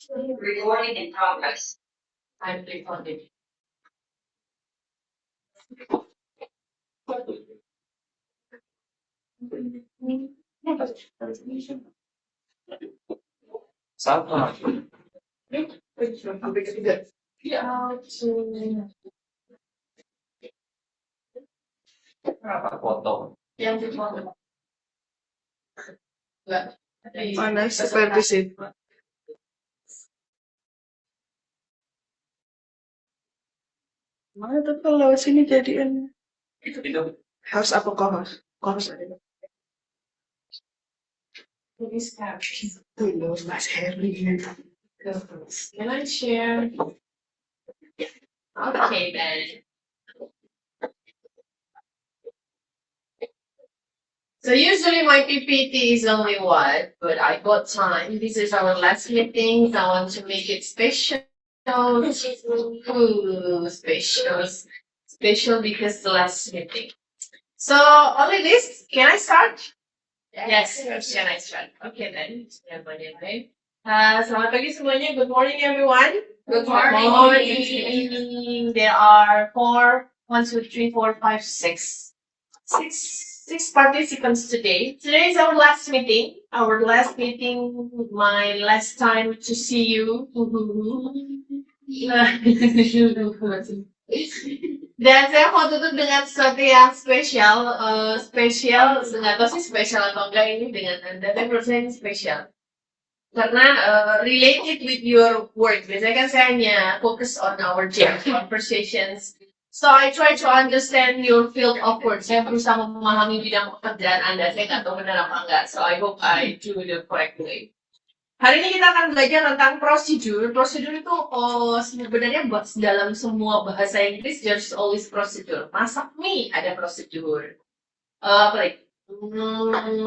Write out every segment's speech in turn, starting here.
Recording in progress. I'm recording. Sama. Berapa foto? Yang di foto. Mana supervisi? Mana tuh kalau sini jadian Itu. house apa kohos? Kohos ada. Tuh loh, Mas Harry. Can I share? Okay then. So usually my PPT is only one, but I got time. This is our last meeting. I want to make it special. Ooh, special because the last meeting. So only this. Can I start? Yes. Can I start? Okay then. Selamat pagi semuanya. Good morning everyone. Good morning. There are 6 participants today. Today is our last meeting. My last time to see you. Dan saya mau tutup dengan sesuatu yang spesial. Nggak tahu sih spesial atau enggak ini dengan Anda, tapi menurut saya ini spesial. Karena related with your work. Biasanya kan saya hanya focus on our conversations. So I try to understand your field of work. Saya berusaha memahami bidang pekerjaan Anda. Saya nggak tahu benar apa enggak. So I hope I do the correct way. Hari ini kita akan belajar tentang prosedur. Prosedur itu sebenarnya dalam semua bahasa Inggris there's always prosedur. Masak mie ada prosedur. Apa lagi?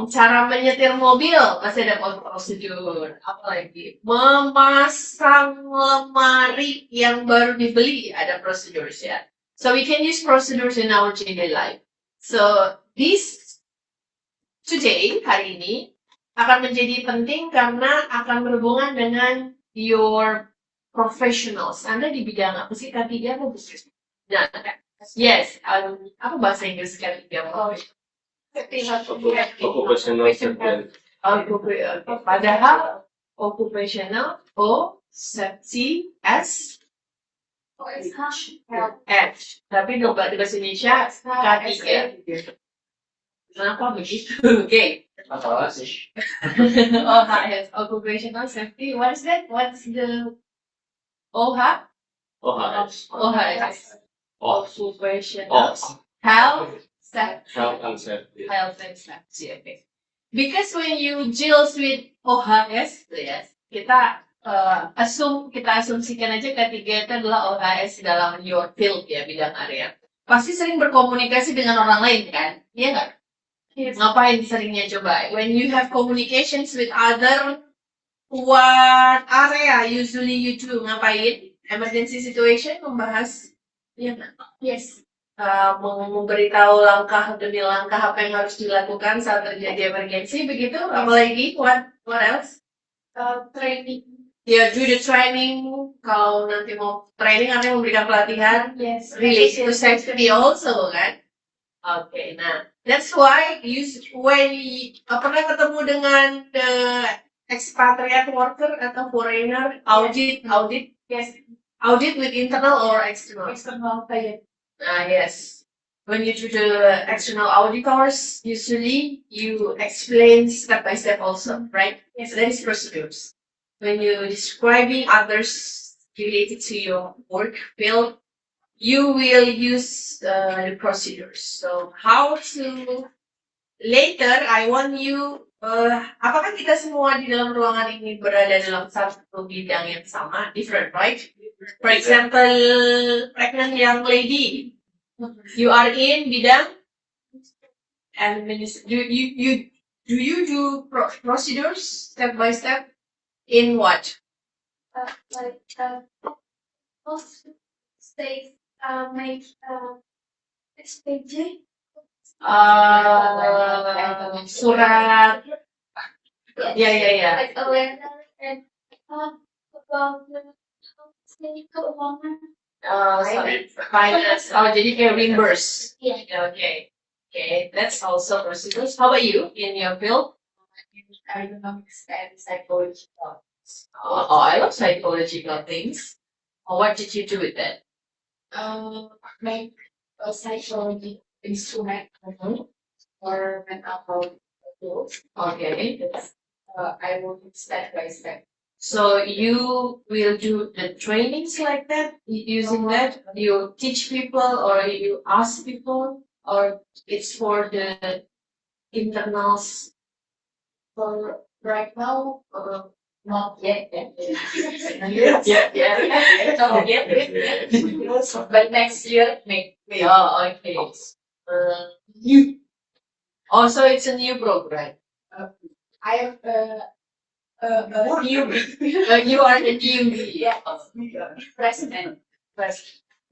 Cara menyetir mobil masih ada prosedur. Apa lagi? Memasang lemari yang baru dibeli ada prosedur ya. So we can use procedures in our daily life. So hari ini akan menjadi penting karena akan berhubungan dengan your professionals. Anda di bidang apa sih? K3 apa bisnis? Nah, yes. Apa bahasa Inggris K3? Occupational safety. Padahal occupational safety S. Tapi di bahasa Indonesia K3. Kenapa begitu? Okay. OHS. Occupational safety. What is that? What's the OHS? OHS. Occupational health and safety. Okay. Because when you deals with OHS, yes, kita asumsikan aja ketiga itu adalah OHS dalam your field ya, bidang area. Pasti sering berkomunikasi dengan orang lain kan? Iya nggak? Yes. Ngapain seringnya coba? When you have communications with other, what area usually you do? Ngapain? Emergency situation, membahas, ya nggak? Yes. Memberitahu langkah demi langkah apa yang harus dilakukan saat terjadi emergency, begitu? Apalagi what else? Training. Ya, do the training. Kalau nanti mau training, Anda memberikan pelatihan. Yes. Related to safety also, kan? Okay, nah, that's why pernah ketemu dengan the expatriate worker atau foreigner audit? Yes. Audit with internal or external? External, yes. Yes. When you do the external auditors, usually you explain step by step also, right? Yes. That is procedures. When you're describing others related to your work field, you will use the procedures. So later, I want you, apakah kita semua di dalam ruangan ini berada dalam satu bidang yang sama? Different, right? For example, pregnant young lady. You are in bidang and do you do procedures step by step in what? Most states make SPJ. Surat. Yeah. Like a letter and keuangan. Finance. Oh, jadi kayak reimburse. Iya. Okay, that's also procedures. How about you in your field? Economics and psychological. I love psychological things. What did you do with that? Make a psychology instrument for mental health tools. Okay. I will do step by step. So you will do the trainings like that using that? You teach people or you ask people or it's for the internals? For right now, not yet. Not yet. But next year, maybe. Oh, okay. New. Also, it's a new program. I have Newbie. You are the newbie. yeah, president.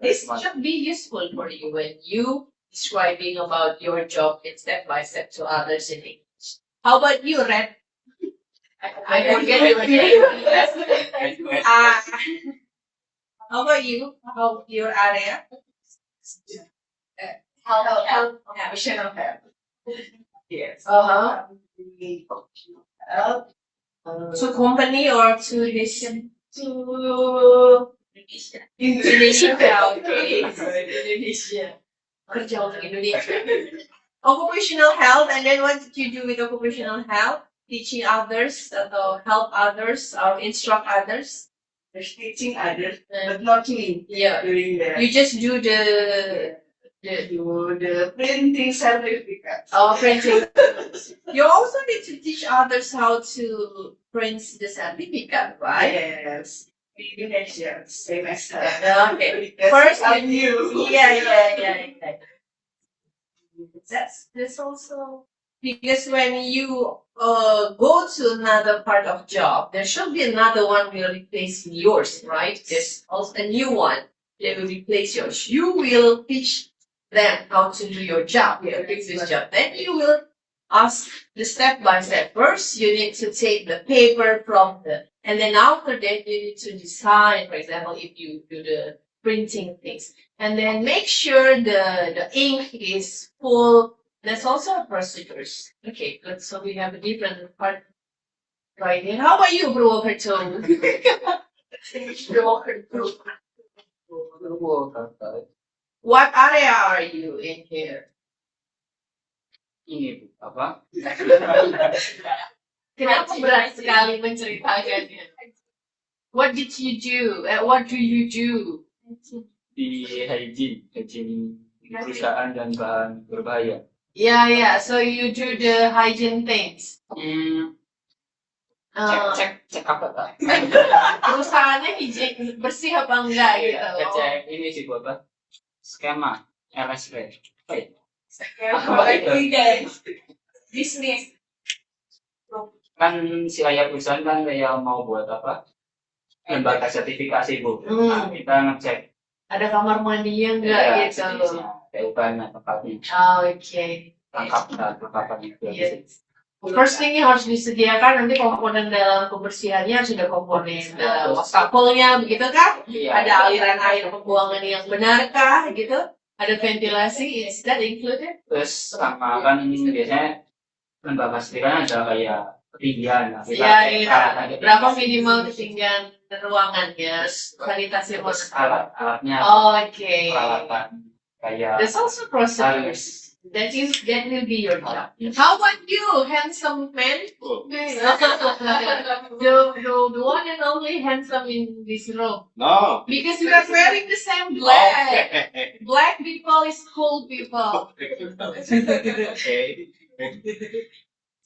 This should be useful for you when you describing about your job in step by step to others in English. How about you, Red? I forget your name. How about you? How your area? Help. Professional help. Yes. Uh-huh. Help. To company or to this? To Indonesia. Okay. Indonesia. Kerja untuk Indonesia. Occupational health, and then what did you do with occupational health? Teaching others, or help others, or instruct others? There's teaching others, but not me Yeah. doing that. You just do the Do the printing certificate. printing. You also need to teach others how to print the certificate, right? Yes. Indonesia, same as her. Okay. Yes, First, I'm you. Yeah. That's also because when you go to another part of job, there should be another one will replace yours, right? There's also a new one that will replace yours. You will teach them how to do your job, your previous job. Then you will ask the step by step. First, you need to take the paper from and then after that, you need to design, for example, if you do the printing things. And then make sure the ink is full. That's also a procedures. Okay, good. So we have a different part right here. How about you, Bro Kerto? What area are you in here? Ini apa? Kenapa berat sekali menceritakannya? What did you do? What do you do? Di hygiene perusahaan dan bahan berbahaya. Yeah. So you do the hygiene things. Cek apa tak? Perusahaannya hijau bersih apa enggak gitu? Cek ini sih apa? Skema LSP. Apa itu? Bisnis. Kan si ayah perusahaan kan kayak mau buat apa? Lembaga sertifikasi Bu. Nah, kita ngecek Ada kamar mandinya enggak gitu? PUPN tempatnya. Okay. Lengkapan itu. Yes. First thing yang harus disediakan nanti komponen dalam kebersihannya harus ada komponen dalam wastafel-nya, begitu kan? Iya. Ada aliran air pembuangan yang benarkah, gitu? Ada ventilasi, is that included? Terus sama kan biasanya lembaga sertifikat ada kayak ketinggian. Iya. Berapa minimal ketinggian ruangannya? Sanitasi Alat-alatnya. Okay. Peralatan kayak. There's also procedures. That will be your job. How about you, handsome man? The one and only handsome in this room. No. Because you are wearing the same black. Okay. Black people is cool people. Okay.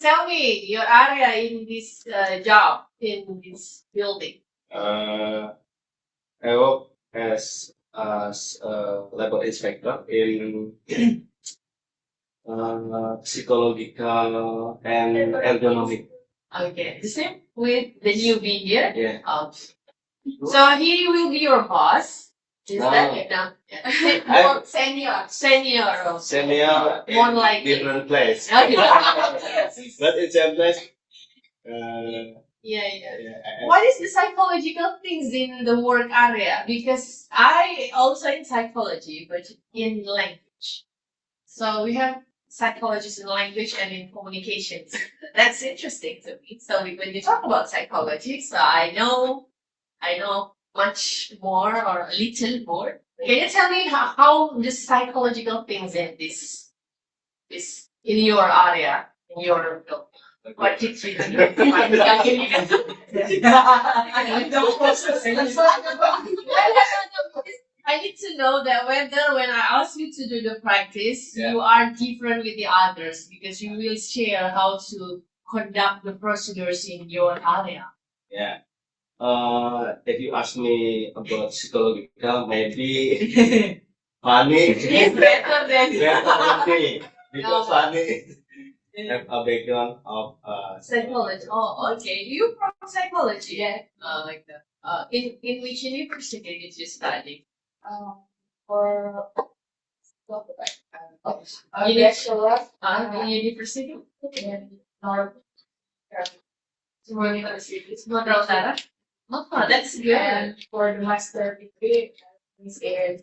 Tell me your area in this job, in this building. I work as a labor inspector in psychological and ergonomic. Okay, the same with the newbie here. Yeah. So he will be your boss. Is that it? More senior. Senior More in like different place. Okay. But in same place, Yeah, yeah. Yeah, What is the psychological things in the work area? Because I also in psychology, but in language. So we have psychologists in language and in communications. That's interesting to me. So when you talk about psychology, so I know much more or a little more. Can you tell me how the psychological things in this in your area, in your field? What did you do? I need to know that whether when I ask you to do the practice, Yeah. you are different with the others because you will share how to conduct the procedures in your area. yeah. If you ask me about psychological, maybe funny. It's better than Better me because No. funny have a background of psychology. Oh, okay. You from psychology? Yeah. Like that. In which university did you study? For Uni- bachelor, in university? North University. Sumatera Utara. Oh, that's good. and for the master degree, is in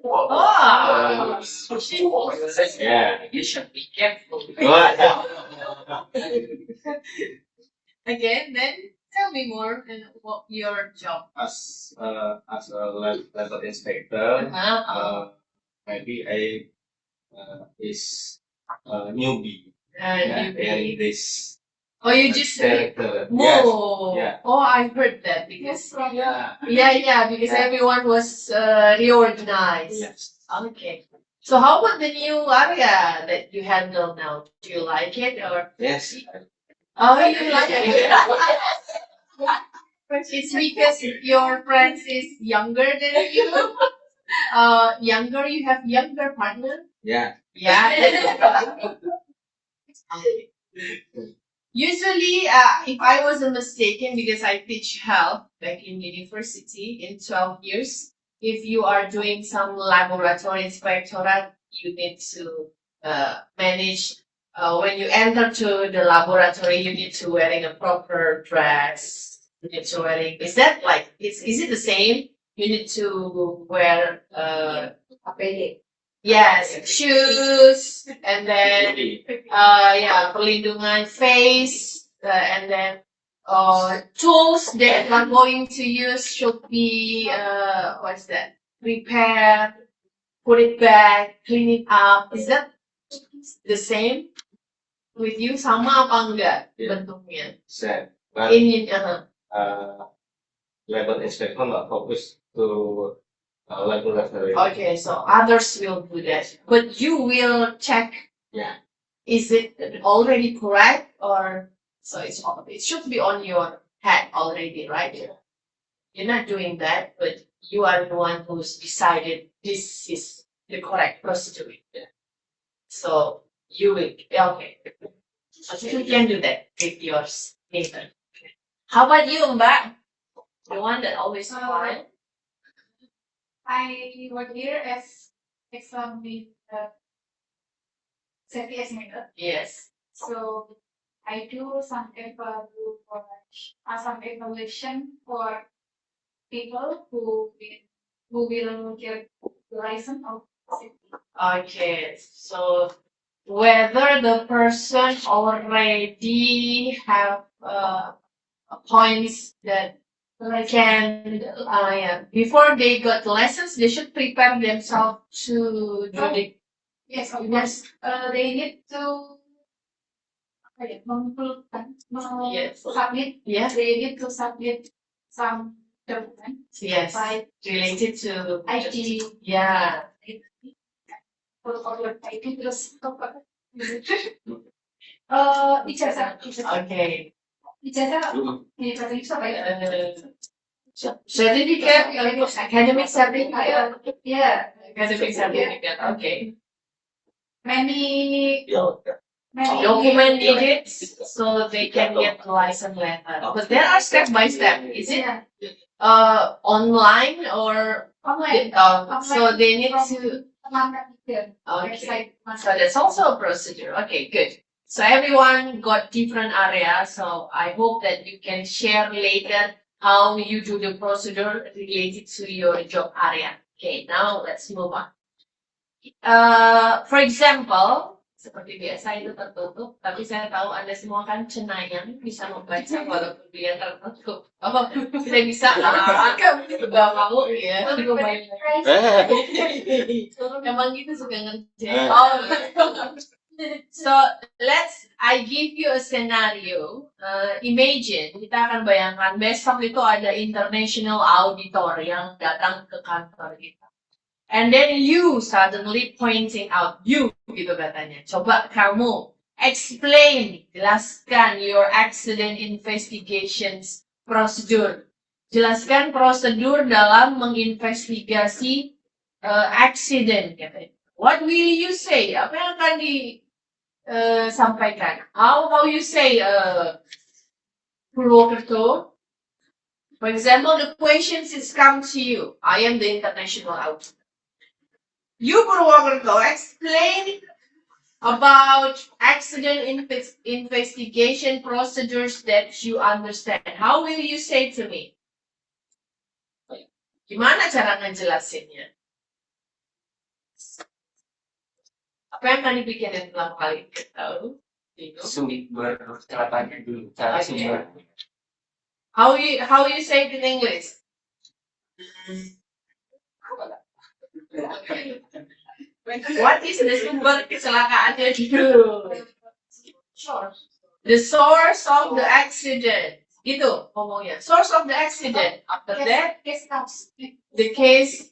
Oh, yeah. you should be careful. Again, then tell me more and what your job. As a level inspector, maybe I is a newbie. You in this Oh, you just character. move. Yeah. Oh, I heard that because Yeah. yeah, because Yeah. everyone was reorganized. Yes. Okay. So how about the new area that you handle now? Do you like it or? Yes. Oh, you like it? It's because your friends is younger than you. You have younger partner. Yeah. Yeah. Okay. Usually, if I wasn't mistaken, because I teach health back in university in 12 years, if you are doing some laboratory inspectorate, you need to manage. When you enter to the laboratory, you need to wearing a proper dress. You need to wearing. Is that like? Is it the same? You need to wear APD. yes, shoes, and then perlindungan face, and then tools that you're going to use should be what's that? Prepare, put it back, clean it up. Is that the same with you? Sama apa enggak Yeah. bentuknya? Set. But level inspector not focus to laboratory. Okay, so others will do that, but you will check. Yeah. Is it already correct or so? It should be on your head already, right? Yeah. You're not doing that, but you are the one who's decided this is the correct procedure. Yeah. So you will okay. So you can do that with your neighbor. How about you, Mbak? The one that always smile. I work here as exam with safety estimator. Yes. So I do some evaluation for people who will get the license of safety. Okay, so whether the person already have points that can before they got the license, they should prepare themselves to do the Yes, of course. They need to Yes. submit. Yes. They need to submit some documents yes like related to ID. yeah. For your ID terus ijazah. Okay. Ijazah itu apa ya? Certificate, academic certificate. Yeah. Academic certificate. Okay. Many Document needed so they can get the license letter. But there are step by step. Is it online or online. so they need to Teman-teman okay. website. So that's also a procedure. Okay, good. So everyone got different areas. So I hope that you can share later how you do the procedure related to your job area. Okay, now let's move on. For example, seperti biasa itu tertutup, tapi saya tahu Anda semua kan cenayang bisa membaca walaupun dia tertutup. Oh, tidak bisa agak juga mau ya. Emang gitu suka ngerjain. So I give you a scenario. Imagine kita akan bayangkan besok itu ada international auditor yang datang ke kantor kita. And then you suddenly pointing out, you gitu katanya. Coba kamu explain, jelaskan your accident investigations procedure. Jelaskan prosedur dalam menginvestigasi accident katanya. What will you say? Apa yang akan disampaikan? How you say Purwokerto? For example, the questions is come to you. I am the international auditor. You Purwokerto, explain about accident investigation procedures that you understand. How will you say to me? Gimana cara ngejelasinnya? Apa yang akan dipikirin pertama kali? Tahu? Sumber ceritanya dulu, cara sumber. How you say it in English? What is the sumber kecelakaannya dulu? The source of the accident. Itu ngomongnya. Source of the accident. After that, the case.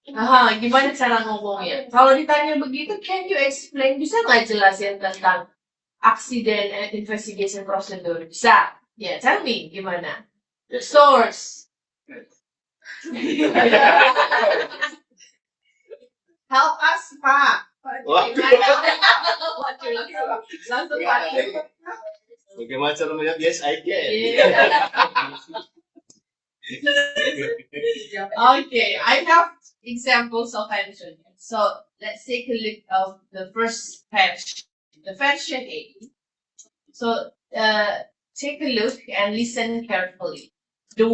Gimana cara ngomongnya? Kalau ditanya begitu, can you explain? Bisa nggak jelasin tentang accident and investigation procedure? Bisa. Ya, tell me gimana? The source. Help us, Pak. Bagaimana cara melihat? Yes, I can. Okay, I have examples of version. So let's take a look of the first version, the version A. So take a look and listen carefully. The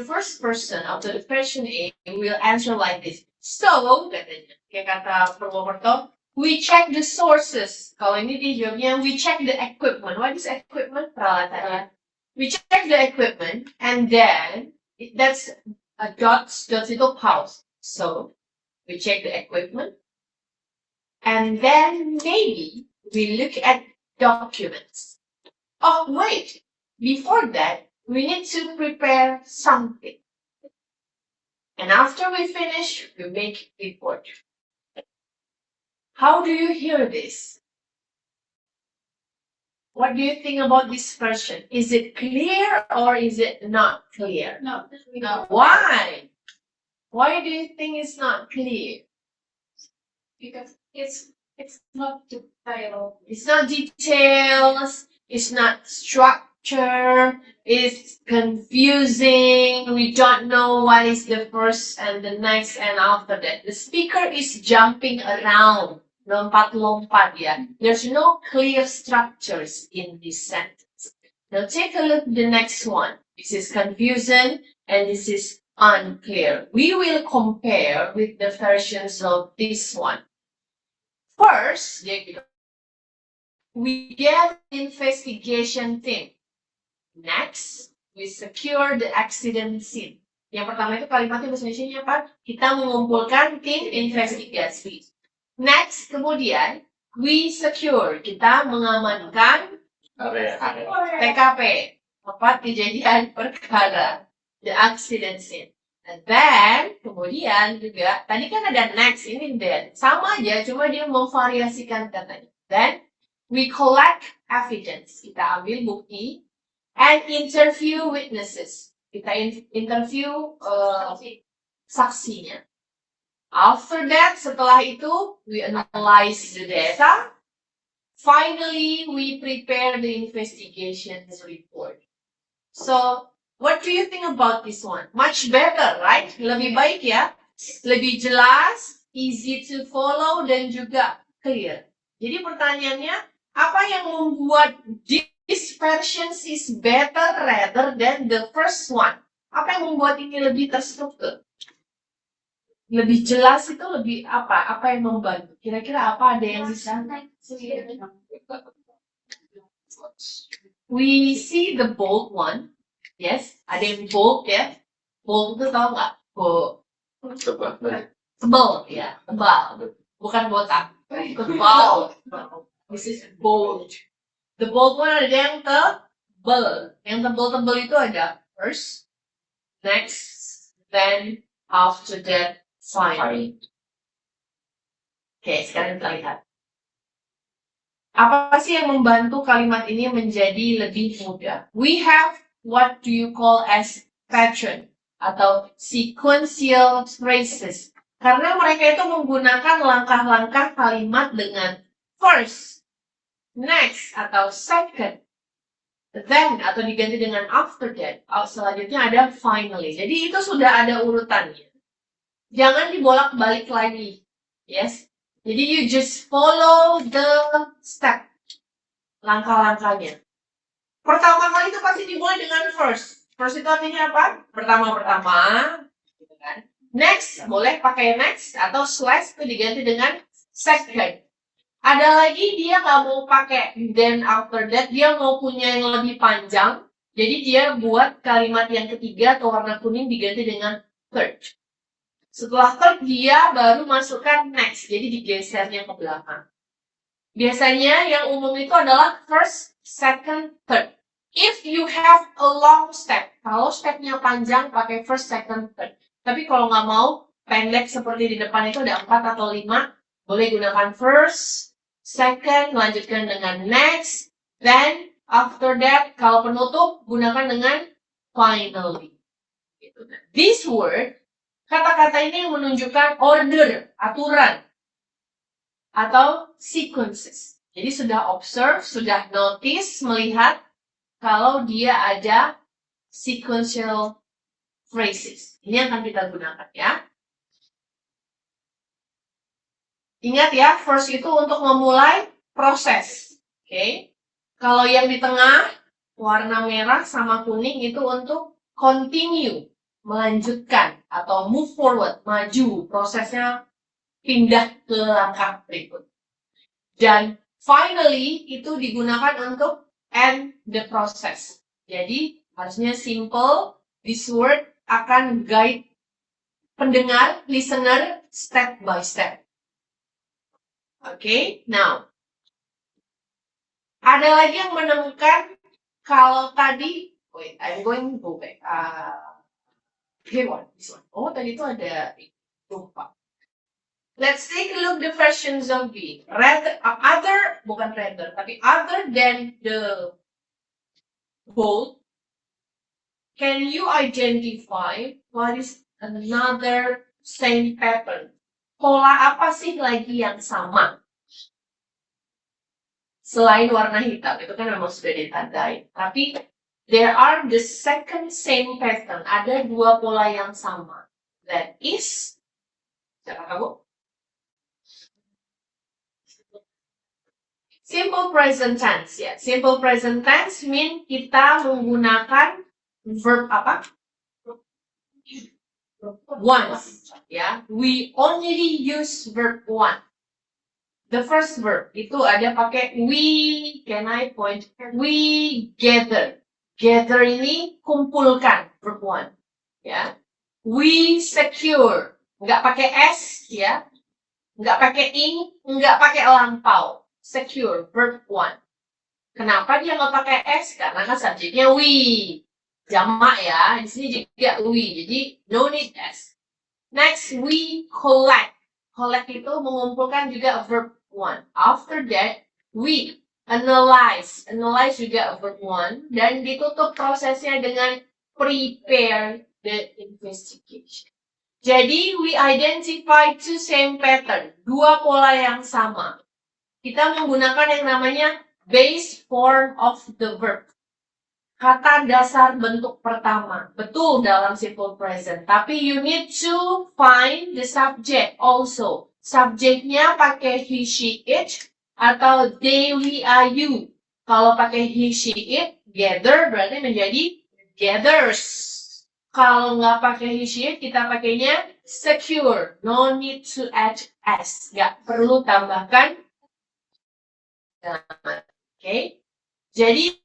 first person of the version A will answer like this. So, katanya, kayak kata Purwokerto, we check the sources. Kalau ini dia jawabnya, we check the equipment. What is equipment? Peralatannya. We check the equipment, and then that's a dots itu pause. So, we check the equipment, and then maybe we look at documents. Oh, wait. Before that, we need to prepare something. And after we finish, we make report. How do you hear this? What do you think about this version? Is it clear or is it not clear? No. Why? Why do you think it's not clear? Because it's not the title. It's not details, it's not structure, it's confusing, we don't know what is the first and the next and after that. The speaker is jumping around, lompat-lompat ya. There's no clear structures in this sentence. Now take a look at the next one. This is confusing and this is unclear. We will compare with the versions of this one. First, we get investigation team. Next, we secure the accident scene. Yang pertama itu kalimatnya bahasa Indonesia apa? Kita mengumpulkan tim investigasi. Next, kemudian, we secure. Kita mengamankan TKP, tempat kejadian perkara. The accident scene. And then, kemudian juga, tadi kan ada next, ini then. Sama aja, cuma dia memvariasikan katanya. Then, we collect evidence. Kita ambil bukti. And interview witnesses. Kita interview saksinya. After that, setelah itu, we analyze the data. Finally, we prepare the investigation report. So, what do you think about this one? Much better, right? Lebih baik ya? Lebih jelas, easy to follow, dan juga clear. Jadi pertanyaannya, apa yang membuat this version is better rather than the first one? Apa yang membuat ini lebih terstruktur? Lebih jelas itu lebih apa? Apa yang membantu? Kira-kira apa, ada yang bisa? We see the bold one. Yes, ada yang bold ya. Bold itu tahu nggak? Bold. Tebal ya, tebal. Bukan botak. Tebal. This is bold. The bold one ada yang tebal. Yang tebal-tebal itu ada first, next, then, after that, finally. Oke, sekarang kita lihat. Apa sih yang membantu kalimat ini menjadi lebih mudah? We have what do you call as pattern atau sequential phrases. Karena mereka itu menggunakan langkah-langkah kalimat dengan first, next atau second, then atau diganti dengan after that. Selanjutnya ada finally. Jadi itu sudah ada urutannya. Jangan dibolak-balik lagi. Yes. Jadi you just follow the step. Langkah-langkahnya. Pertama kali itu pasti dimulai dengan first. First itu artinya apa? Pertama-pertama. Gitu kan. Next, boleh pakai next atau slash itu diganti dengan second. Ada lagi dia nggak mau pakai then after that, dia mau punya yang lebih panjang. Jadi dia buat kalimat yang ketiga atau warna kuning diganti dengan third. Setelah third, dia baru masukkan next. Jadi digesernya ke belakang. Biasanya yang umum itu adalah first, second, third. If you have a long step, kalau stepnya panjang, pakai first, second, third. Tapi kalau nggak mau, pendek seperti di depan itu ada 4 atau 5, boleh gunakan first, second, lanjutkan dengan next, then, after that, kalau penutup, gunakan dengan finally. This word, kata-kata ini menunjukkan order, aturan, atau sequences. Jadi sudah observe, sudah notice, melihat kalau dia ada sequential phrases. Ini yang akan kita gunakan ya. Ingat ya, first itu untuk memulai proses. Oke. Kalau yang di tengah, warna merah sama kuning itu untuk continue, melanjutkan atau move forward, maju, prosesnya pindah ke langkah berikut. Dan finally itu digunakan untuk end the process. Jadi harusnya simple, this word akan guide pendengar, listener, step by step. Oke, now ada lagi yang menemukan kalau tadi, wait, I'm going to go back. This one. Oh, tadi itu ada lupa. Let's take a look the versions of B. Other than the bold, can you identify what is another same pattern? Pola apa sih lagi yang sama? Selain warna hitam, itu kan memang sudah ditandai. Tapi there are the second same pattern. Ada 2 pola yang sama. That is, siapa kamu? Simple present tense ya. Simple present tense mean kita menggunakan verb apa? Once. Ya. We only use verb one. The first verb itu ada pakai we, can I point? We gather. Gather ini kumpulkan, verb one. Ya. We secure. Nggak pakai s, ya. Nggak pakai ing, nggak pakai lampau. Secure, verb one. Kenapa dia nggak pakai s? Karena kan subjeknya we. Jamak ya, di sini juga we. Jadi no need s. Next, we collect. Collect itu mengumpulkan juga verb one. After that, we analyze. Analyze juga verb one. Dan ditutup prosesnya dengan prepare the investigation. Jadi, we identify 2 same pattern. 2 pola yang sama. Kita menggunakan yang namanya base form of the verb. Kata dasar bentuk pertama. Betul dalam simple present. Tapi you need to find the subject also. Subjeknya pakai he, she, it. atau they, we, are, you. Kalau pakai he, she, it, gather berarti menjadi gathers. Kalau nggak pakai he, she, it, kita pakainya secure. No need to add s. Nggak perlu tambahkan. Okay? Jadi,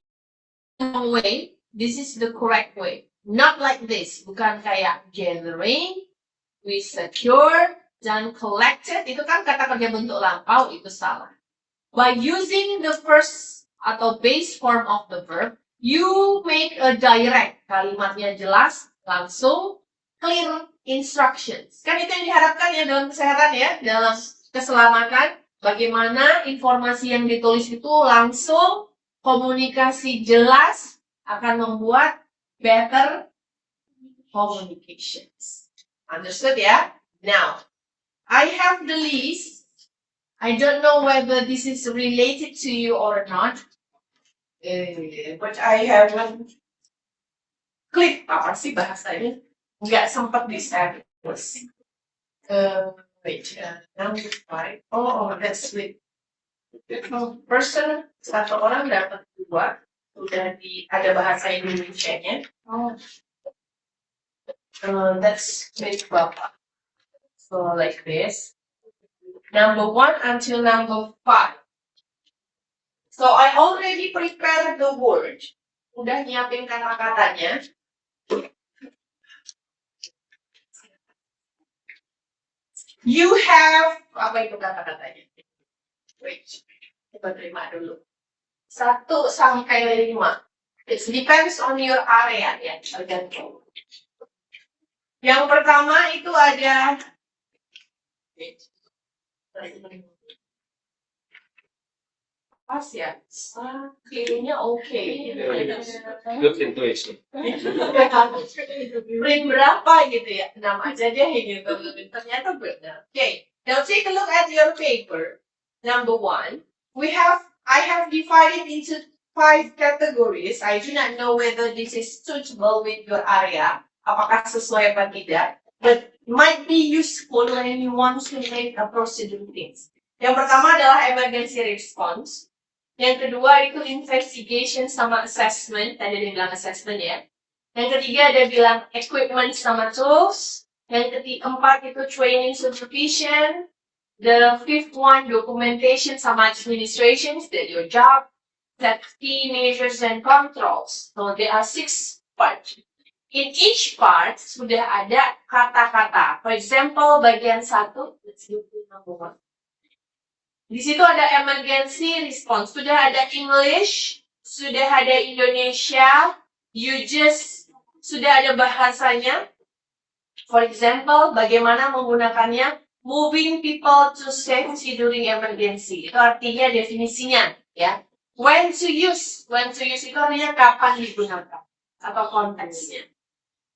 way, this is the correct way. Not like this. Bukan kayak gathering, we secure, dan collected. Itu kan kata kerja bentuk lampau, itu salah. By using the first atau base form of the verb, you make a direct. Kalimatnya jelas, langsung, clear instructions. Kan itu yang diharapkan ya dalam kesehatan ya, dalam keselamatan. Bagaimana informasi yang ditulis itu langsung, komunikasi jelas, akan membuat better communications. Understood ya? Now, I have the list. I don't know whether this is related to you or not. But I haven't clicked. Apa sih bahasanya? Nggak sempat di-share. Number 5. Oh, that's sweet. Person, satu orang dapat 2. Sudah ada bahasa Indonesia-nya. Oh. That's great, Bapak. So, like this. Number 1 until number 5. So, I already prepared the word. Udah nyiapin kata-katanya. You have, apa itu kata-katanya? Wait, coba terima dulu. 1 sampai 5. It depends on your area ya, tergantung. Yang pertama itu ada pas ya, kayaknya oke. Good intuition. Ring berapa gitu ya? 6 aja deh gitu. Ternyata benar. Okay, now take a look at your paper. Number 1, I have divided into 5 categories. I do not know whether this is suitable with your area. Apakah sesuai apa tidak? But might be useful when you want to make a procedure things. Yang pertama adalah emergency response. Yang kedua itu investigation sama assessment. Tadi ada bilang assessment ya. Yang ketiga ada bilang equipment sama tools. Yang keempat itu training supervision. The 5th one documentation sama administration. That's your job. Safety measures and controls. So there are 6 parts. In each part sudah ada kata-kata. For example, bagian 1, let's do number 1. Di situ ada emergency response, sudah ada English, sudah ada Indonesia, sudah ada bahasanya. For example, bagaimana menggunakannya? Moving people to safety during emergency. Itu artinya definisinya, ya. When to use itu artinya kapan digunakan atau konteksnya.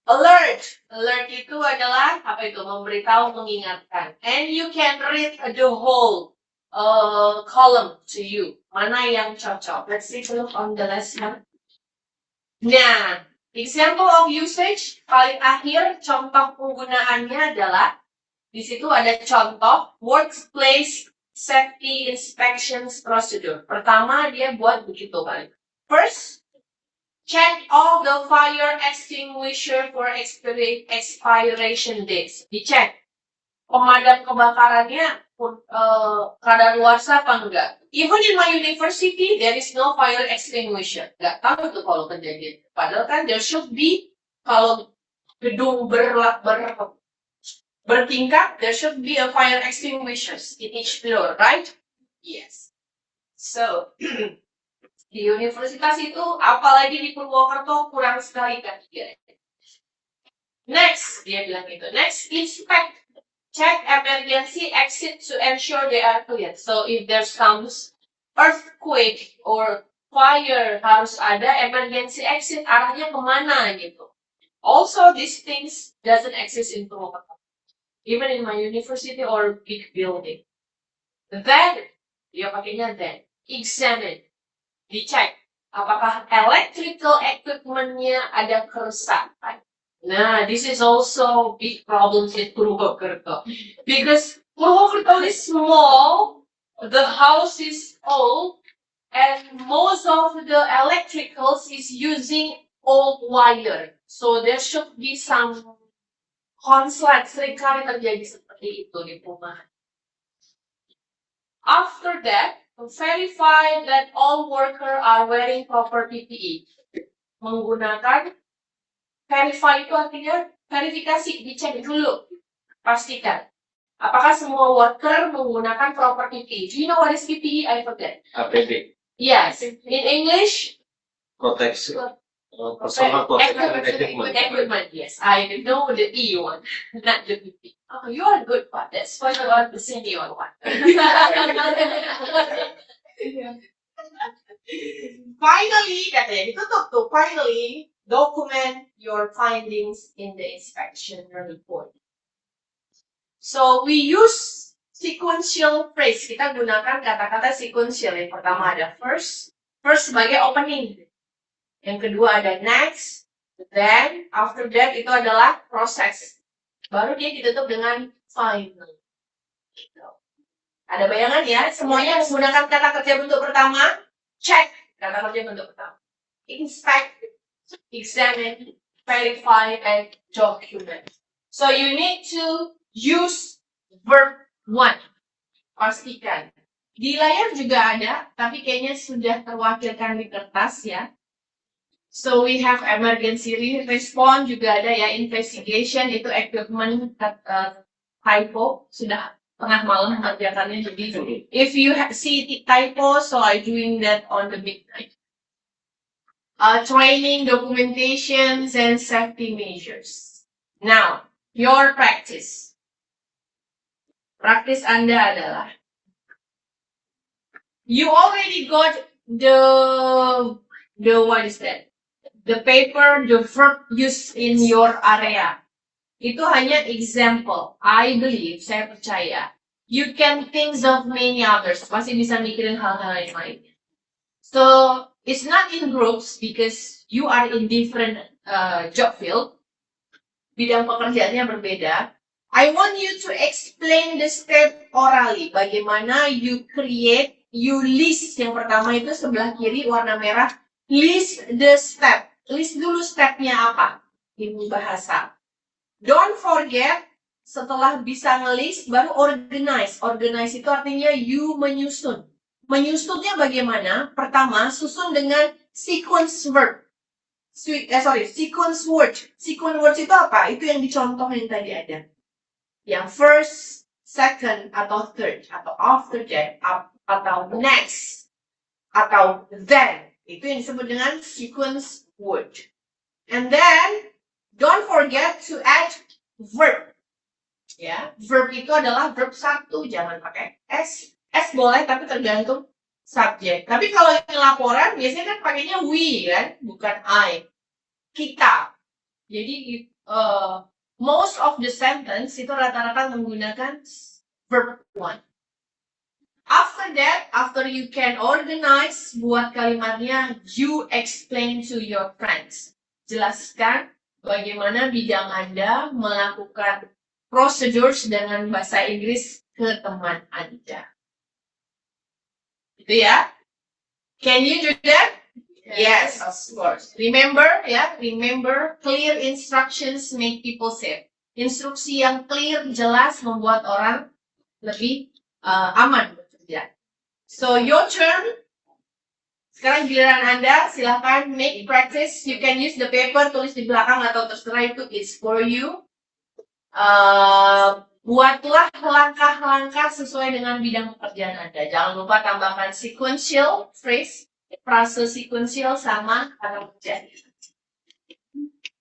Alert itu adalah apa itu? Memberitahu, mengingatkan. And you can read the whole column to you. Mana yang cocok? Let's take a look on the lesson. Nah, example of usage paling akhir contoh penggunaannya adalah di situ ada contoh workplace safety inspections procedure. Pertama dia buat begitu kan. First, check all the fire extinguisher for expiration dates. Dicek pemadam kebakarannya kadaluarsa apa enggak. Even in my university, there is no fire extinguisher. Nggak tahu tuh kalau kejadian. Padahal kan there should be, kalau gedung bertingkat, there should be a fire extinguishers in each floor, right? Yes. So, di universitas itu, apalagi di Purwokerto, kurang sekali kan. Next, dia bilang gitu. Next, inspect. Check emergency exit to ensure they are clear. So, if there comes earthquake or fire, harus ada emergency exit. Arahnya kemana gitu. Also, these things doesn't exist in Purwokerto. Even in my university or big building. Then, dia pakainya then. Examine. Dicek. Apakah electrical equipment-nya ada kerusakan. Nah, this is also big problem in Purwokerto. Because Purwokerto is small, The house is old and most of the electricals is using old wire. So there should be some konslet. Seringkali terjadi seperti itu di perumahan. After that, verify that all workers are wearing proper PPE. Menggunakan verify itu artinya verifikasi, dicek dulu. Pastikan. Apakah semua worker menggunakan proper PPE? Do you know what is PPE? I forget. APD. Yes. In English, Protection. Personal protection equipment. equipment. Yes. I know the E one, not the PP. Oh, you are good, but that's why you are the senior one. Finally, katanya ditutup tuh. Finally, document your findings in the inspection report. So we use sequential phrase. Kita gunakan kata-kata sequential. Yang pertama ada first. First sebagai opening. Yang kedua ada next. Then, after that itu adalah proses. Baru dia ditutup dengan final. Gitu. Ada bayangan ya? Semuanya menggunakan kata kerja bentuk pertama. Check. Kata kerja bentuk pertama. Inspect. Examine. Verify. And document. So you need to use verb 1. Pastikan. Di layar juga ada, tapi kayaknya sudah terwakilkan di kertas ya. So we have emergency response juga ada ya, investigation itu equipment typo, sudah tengah malam mengerjakannya, jadi if you see the typo, so I doing that on the midnight. Training, documentations, and safety measures. Now, your practice. Praktis Anda adalah you already got the what is that? The paper, the verb used in your area. Itu hanya example. I believe, saya percaya. You can think of many others. Pasti bisa mikirin hal-hal yang lain. So, it's not in groups because you are in different job field. Bidang pekerjaannya berbeda. I want you to explain the step orally. Bagaimana you create, you list. Yang pertama itu sebelah kiri warna merah. List the step. List dulu stepnya apa. Ilmu bahasa. Don't forget, setelah bisa ngelist, baru organize. Organize itu artinya you menyusun. Menyusunnya bagaimana? Pertama, susun dengan sequence verb. Sequence word. Sequence words itu apa? Itu yang dicontohin tadi ada. Yang first, second, atau third, atau after that, atau next, atau then. Itu yang disebut dengan sequence word. And then, don't forget to add verb. Ya, verb itu adalah verb satu, jangan pakai S. S boleh, tapi tergantung subjek. Tapi kalau ini laporan, biasanya kan pakainya we, kan? Bukan I. Kita. Jadi, most of the sentence itu rata-rata menggunakan verb 1. After that, after you can organize, buat kalimatnya, you explain to your friends. Jelaskan bagaimana bidang Anda melakukan procedures dengan bahasa Inggris ke teman Anda. Itu ya. Can you do that? Yes, of course. Remember, remember, clear instructions make people safe. Instruksi yang clear, jelas, membuat orang lebih aman bekerja. So, your turn. Sekarang giliran Anda, silahkan make practice. You can use the paper, tulis di belakang atau terserah itu, it's for you. Buatlah langkah-langkah sesuai dengan bidang pekerjaan Anda. Jangan lupa tambahkan sequential phrase, frase sequential sama kata kerja.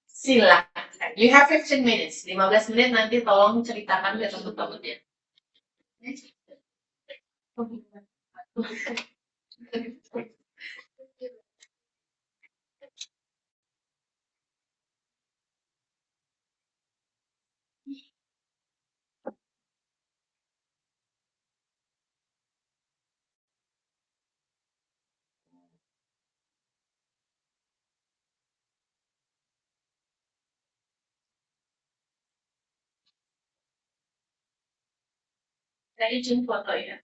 Silakan. You have 15 minutes. 15 menit nanti tolong ceritakan ke teman-temannya. Saya izin foto ya.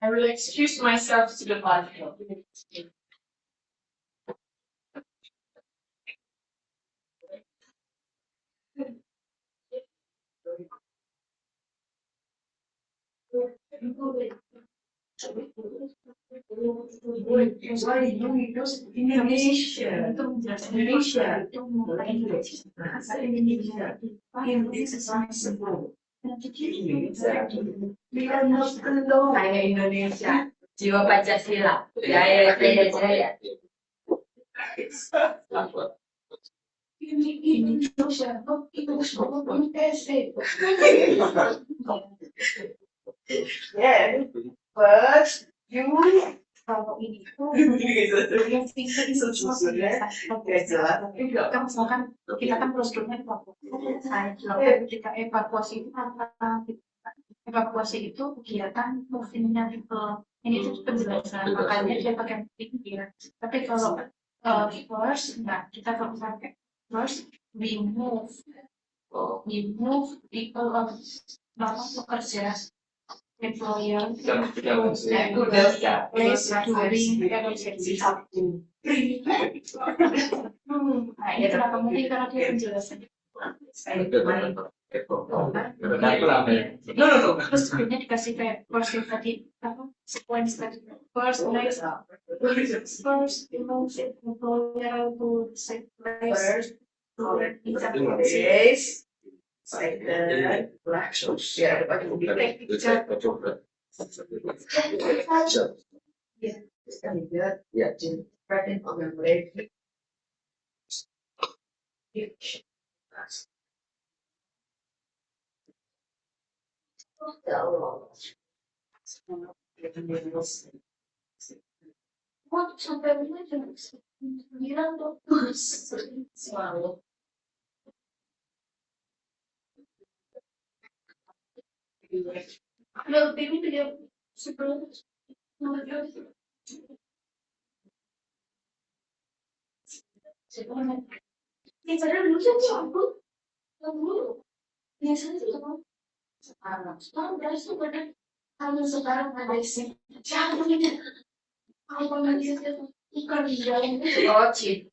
I will excuse myself to the bathroom. Indonesia. Indonesia. Bahasa Indonesia. Indonesia sebut. Saya Indonesia, jiwa Pancasila, jaya jaya jaya. Indonesia. Yeah. First, you Kalau ini tuh yang tinggi itu cuma kebiasaan. Tapi kan misalkan kita kan prosedurnya ketika evakuasi itu kegiatan movingnya people. Ini tuh penjelasan, makanya dia pakai moving ya. Tapi kalau first, nah kita kalau pakai first, we move people of pekerja employer place during emergency. Nah, itu kenapa mungkin karena dia penjelasan. Terus sebenarnya dikasih kayak first tadi apa sequence tadi first next first employer to set place Yes. Second, black social. Yeah. Present on the leg. Waktu sampai rumah jam 9 tuh selalu. Kalau ini dia sebelum sebelum biasanya dulu sih cabut dulu biasanya tuh sekarang berasa pada kalau sekarang ada sih cabut ini apa lagi ikan di dalam itu Rocin.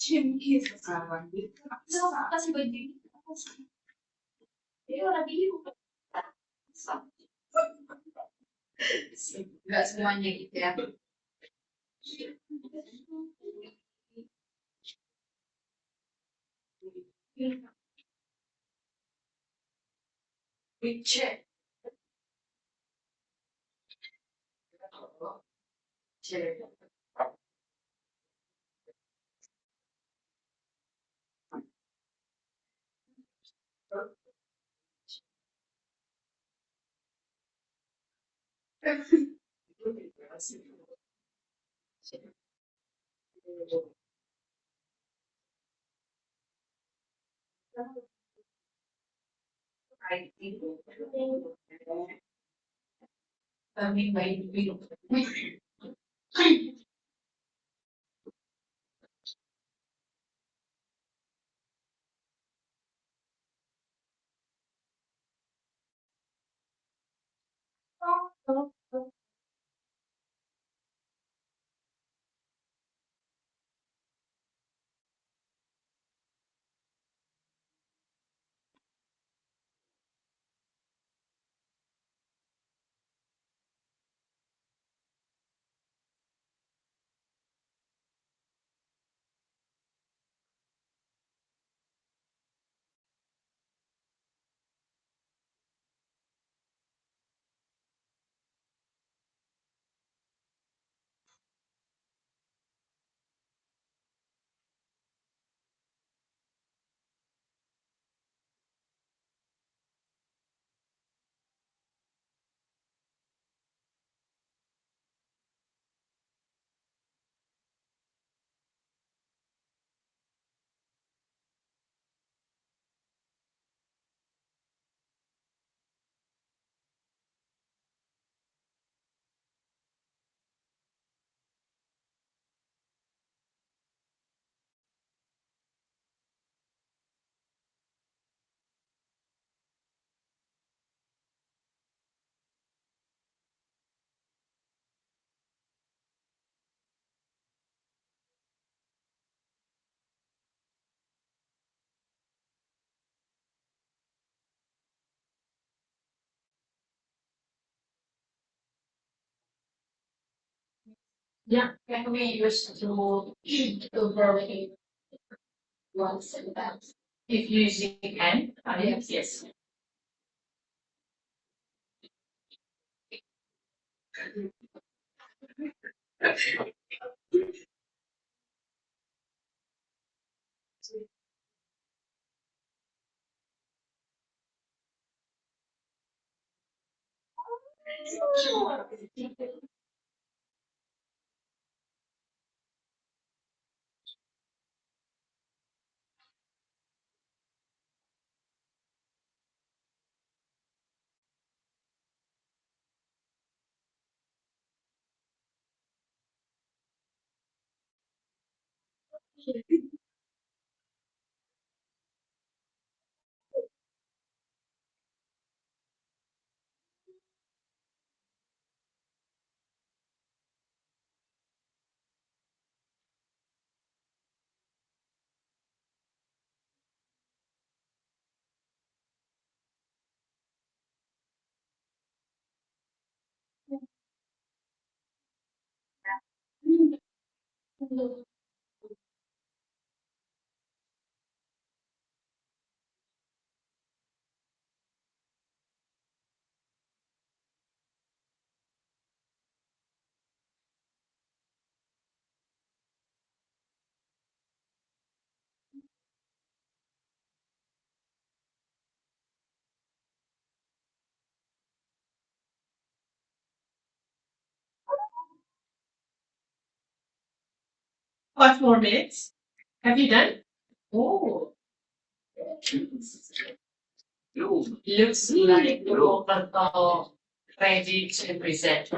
Cim gitu sama gitu. kasih baju ini warna biru Nggak semuanya gitu ya. We check. Check. Kami baik biru. Yeah, can we use to vary once and that? If using can, yes. Five more minutes. Have you done? Oh. Looks like Roberto ready to present.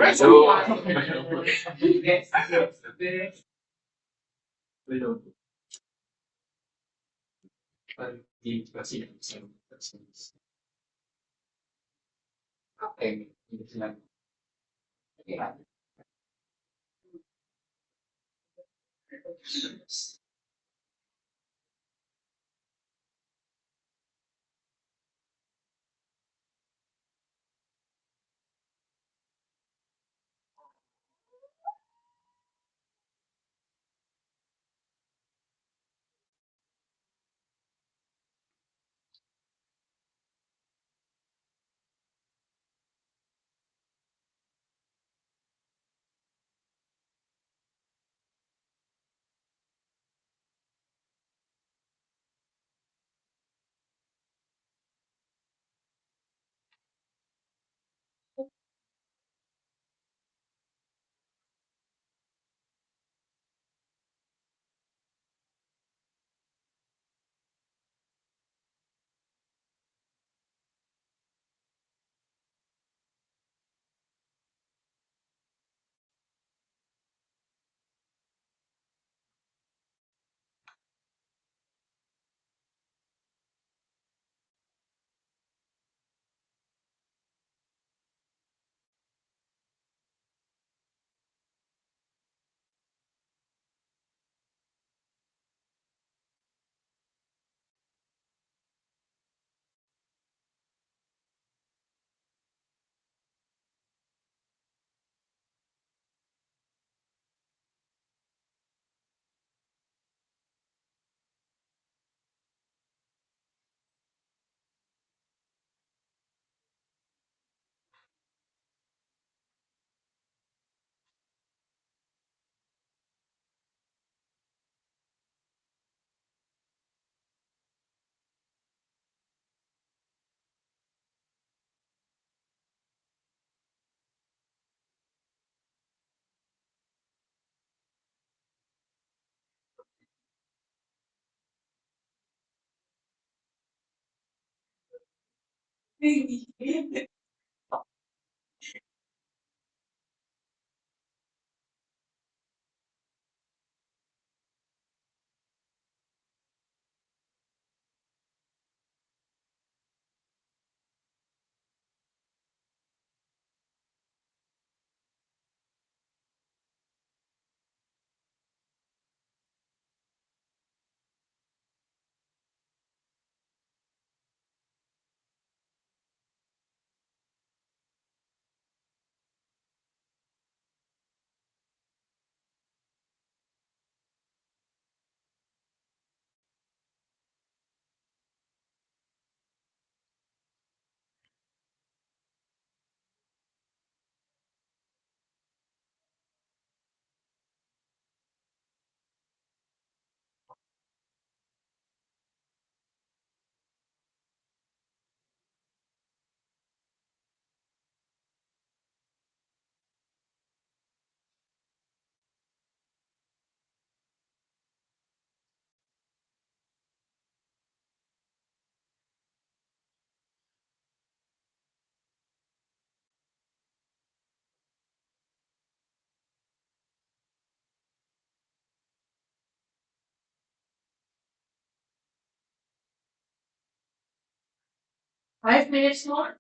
5 minutes more.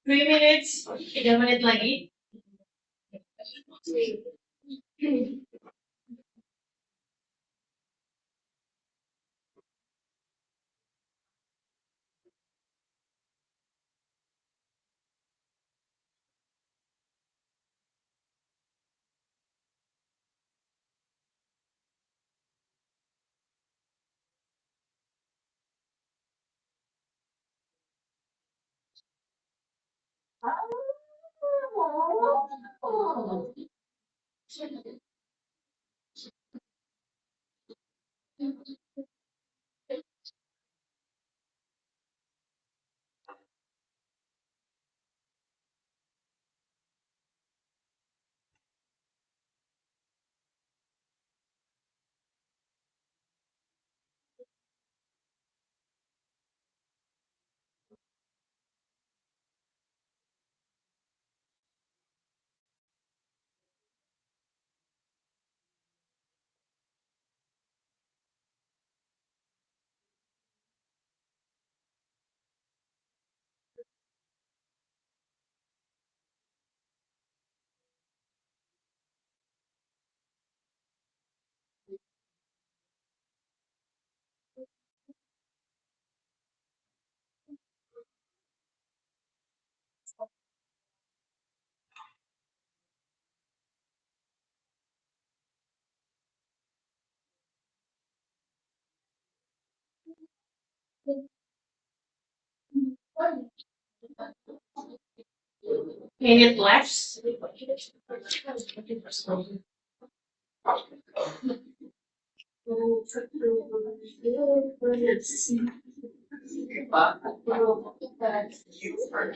Three minutes. 3 menit lagi. Minute left.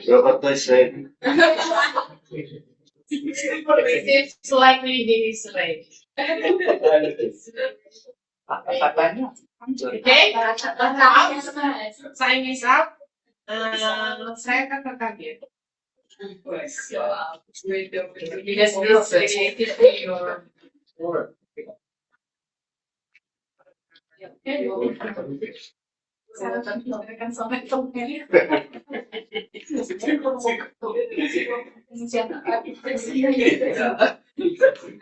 Roberto is ready. It's likely he is right. Kata-katanya. Okay? Time is up. Saya kan terkaget. Because this related to your kan sampai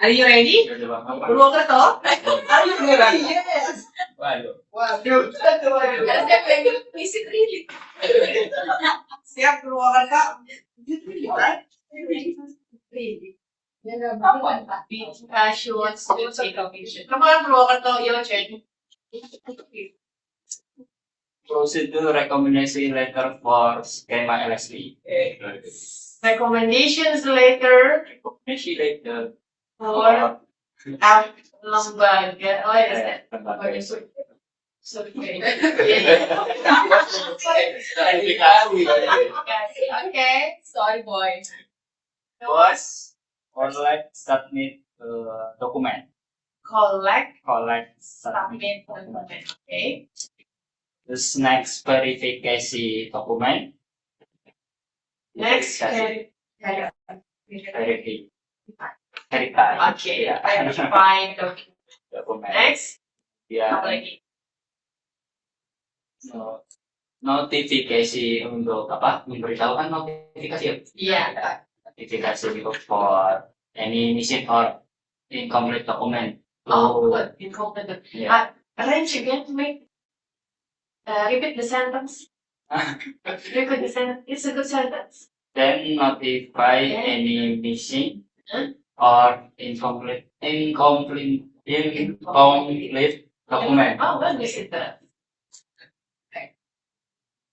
Are you ready? Purwokerto? Are you ready? Yes. Waduh. Waduh. Saya pengen visit really. Siap Purwokerto. She wants to take a picture. Come on, Purwokerto, your turn. Prosedur recommendation letter for skema LSD. Recommendations letter Recommendation letter for lembaga. Oh, is that? Lembaga survei. Okay, sorry boy. Was online submit document. Collect, Submit submit document. Okay. Terus next verifikasi dokumen. Next, Verify. okay, Ya. verify document. Dokumen. Next, Ya. apa lagi? Notifikasi untuk apa? Memberitahukan notifikasi ya. Iya. Notifikasi for any missing or incomplete document. Oh, what? Incomplete. Yeah. Arrange again, make. Repeat the sentence. Repeat the sentence. It's a good sentence. Then notify Yeah. any missing Huh? or incomplete document. Oh, when is it that?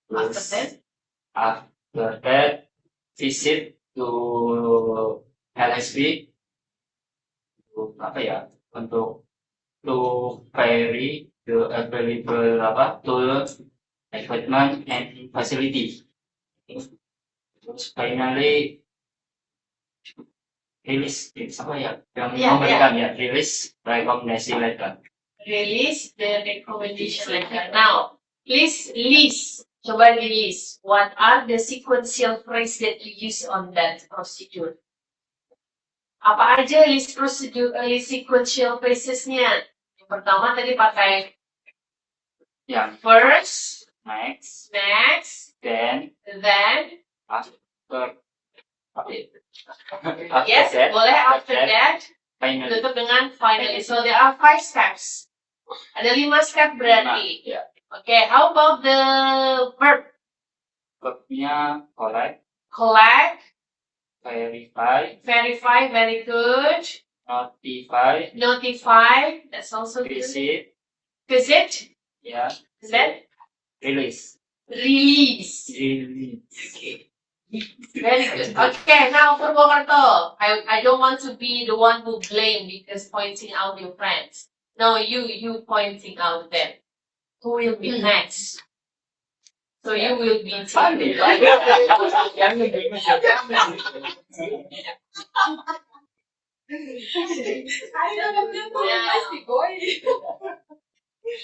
After Terus, that, after that, visit to LSP untuk apa ya? Untuk to vary the available tool, equipment and facility. Terus finally release apa ya? Yang Yeah, memberikan ya release recommendation letter. release the recommendation letter. Now, please list. Coba di list. What are the sequential phrase that you use on that procedure? Apa aja list sequential phrasesnya? Yang pertama tadi pakai Yang first, next, then, after yes, that, boleh after that, finally. tutup dengan finally. So there are 5 steps. Ada 5 step berarti. Ya, Okay, how about the verb? verbnya Collect, verify, very good. Notify, that's also good. Visit, ya, then release. release. Okay. Very good. Okay, now Purwokerto. I don't want to be the one who blame because pointing out your friends. No, you pointing out them. Who will be next? So you will be Funny.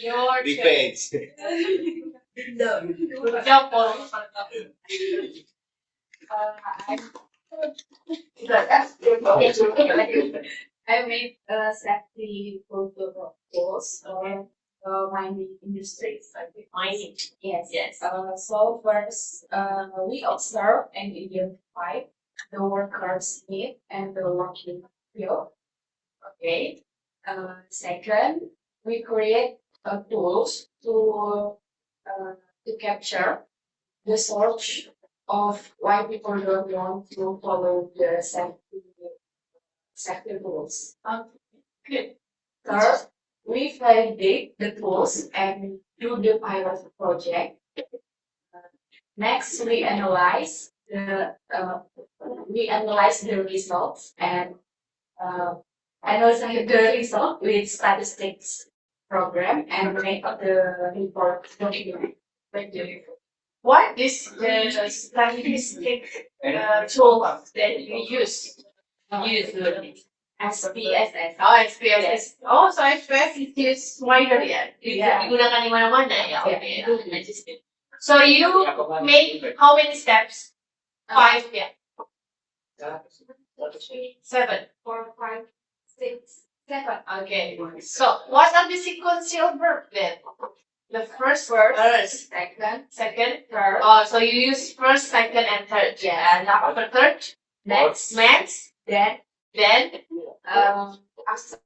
Your Big turn. page. Good job, Purwokerto. I made safety protocols or mining industries. Mining. Yes. Yes. So first, we observe and identify the workers' need and the working field. Okay. Second, we create tools to capture the search of why people don't want to follow the safety rules. Good. Third, we validate the tools and do the pilot project Next, we analyze the results and analyze the result with statistics program and make the report document. What is the statistic tool that you use? SPSS. Oh, SPSS. Oh, so SPSS is used wider ya? Yeah. Digunakan di mana-mana ya? Yeah. Okay. So you make how many steps? 5 ya? 7. 4, 5, 6, 7. Okay. So what are the sequential verb then? The first word. First. Second. Third. Oh, so you use first, second, and third. Yeah. And after third, next, Then, then after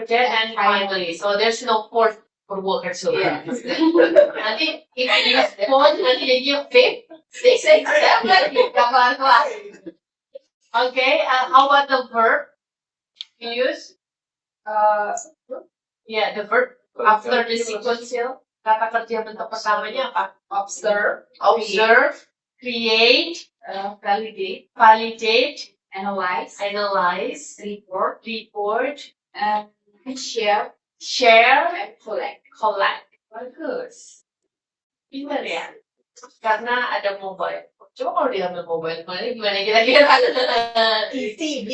that, and finally. So there's no fourth for work actually. Yeah. Nanti if you use fourth, nanti jadi fifth, sixth, seventh, gak kelar-kelar. Okay, how about the verb? You use? Yeah, the verb after the sequential. Kata kerja bentuk pertamanya apa? observe, Create, validate, analyze, report, and share, share, and collect. Bagus. Pintar ya? Karena ada mobile. Coba kalau diambil mobile, gimana kira-kira? Easy.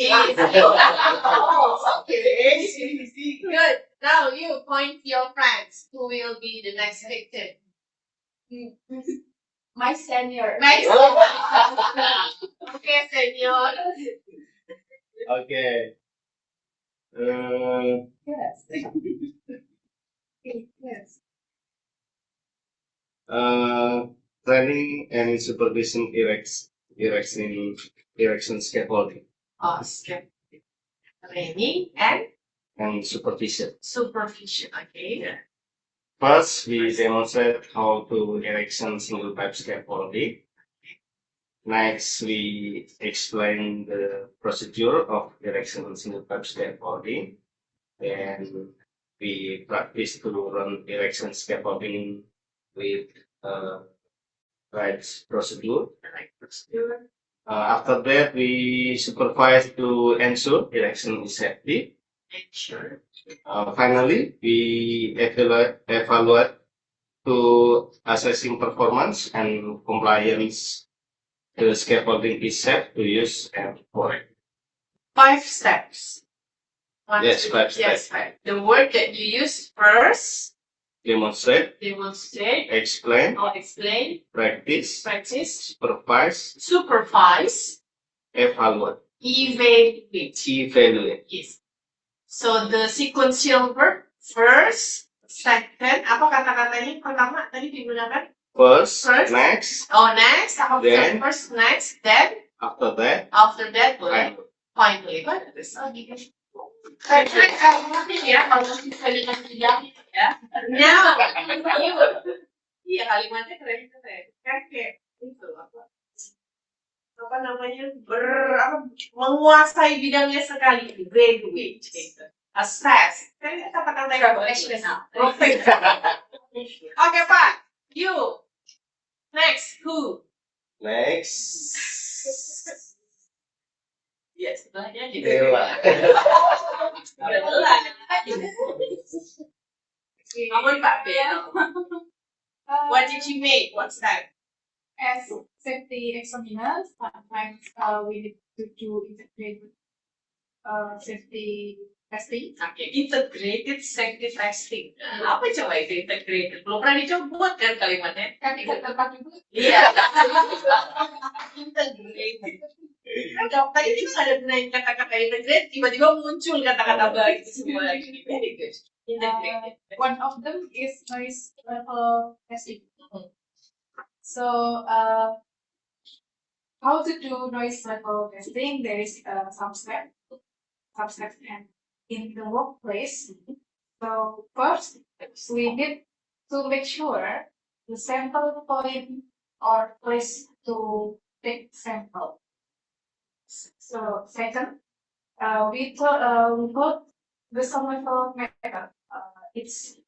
Oh, okay. Easy. Good. Now you point your friends who will be the next victim. My senior. Next. Okay, senior. Okay. Yes. Yes. Training and supervision erection scaffolding Okay. Training and supervision. supervision. Okay. First, we demonstrate how to erection single pipe scaffolding. Next, we explain the procedure of erection single pipe scaffolding. Then we practice to run erection scaffolding with right procedure. After that, we supervise to ensure erection is safety. Sure. Finally, we evaluate to assessing performance and compliance. The scaffolding is safe to use and operate. 5 steps. Yes, 5 Yes, steps. 5. The word that you use first, Demonstrate, demonstrate, explain, or explain, practice, practice, supervise, supervise, evaluate, evaluate. Yes. So the sequential verb first, second, apa kata-katanya pertama tadi digunakan? first, First. next, Oh, next. After Then. first, next, then after that, after that, final. finally. Bagus. Ya, kalau kalimat tidak ya. Now, iya kalimatnya keren. Kan kayak itu apa namanya menguasai bidangnya sekali. Graduate. Assess. Kan kata-kata yang Professional. Okay, Pak. You. Next, who? Next. Yes, sebelahnya juga. Dewa. Namun Pak Bel. What did you make? What's that? As safety examiners, sometimes we need to do integrated safety testing. Okay, integrated safety testing. Apa coba itu integrated? Belum pernah dicoba kan kalimatnya? Kan tidak tempat juga. Iya. Integrated. Dokter ini ada gunain kata-kata integrated, tiba-tiba muncul kata-kata baik itu semua lagi. Very good. Integrated. One of them is noise level testing. So, how to do noise level testing? There is some steps and in the workplace. So first, we need to make sure the sample point or place to take sample. So second, we put the sample method. It's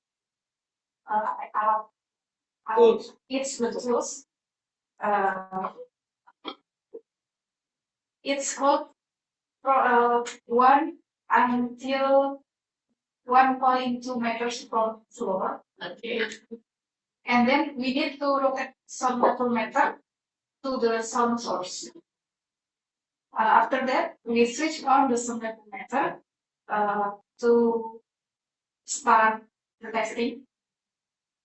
Tools. It's the tools. Uh, it's called 1 until 1.2 meters from floor. Okay. And then we need to rotate some level meter to the sound source. After that, we switch on the sound level meter to start the testing.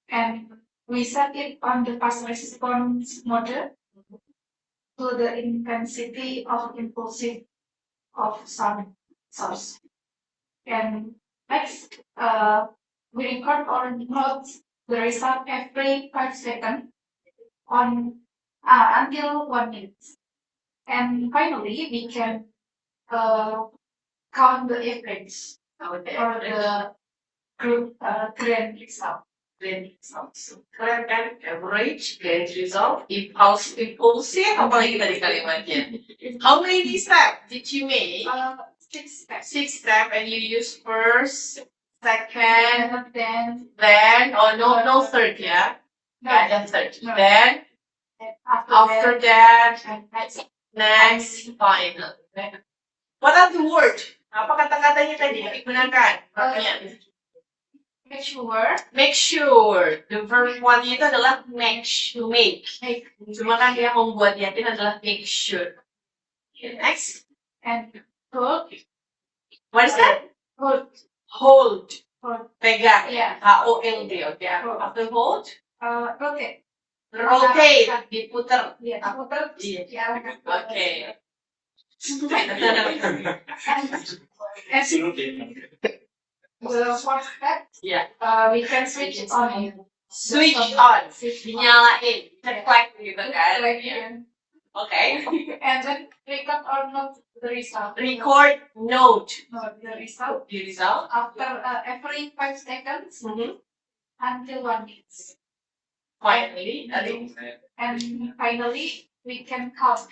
And we set it on the fast response mode to the intensity of impulsive of sound source. And next, we record or note the result every 5 seconds on until 1 minute. And finally, we can count the average or the group grand result. Grand results. Keren kan? Average, grand result, impulsive, apa lagi tadi kalimatnya? How many steps did you make? 6 steps. 6 steps, and you use first, second, And then then, oh no third, yeah? Yeah, then third. No. Then, after that, and next, final. What are the words? Apa kata-katanya tadi yang digunakan? make sure Make sure. The verb one itu adalah make. Cuma kan dia membuat yakin adalah make sure. Okay, next. and hold. What is that? Hold. Hold. Hold. Pegang. Yeah. H-O-L-D. Okay. Hold. After hold, Rotate. rotate. Diputar. Yeah. Putar. Iya. Yeah. Okay. And the fourth step, Yeah. we can switch on. Switch on. Switch on. Dinyalain. Ceklek gitu kan. Like, Yeah. Okay. and then record or not the result. Record note. Not the result The result. after every 5 seconds until 1 minute. Finally, And finally, we can count.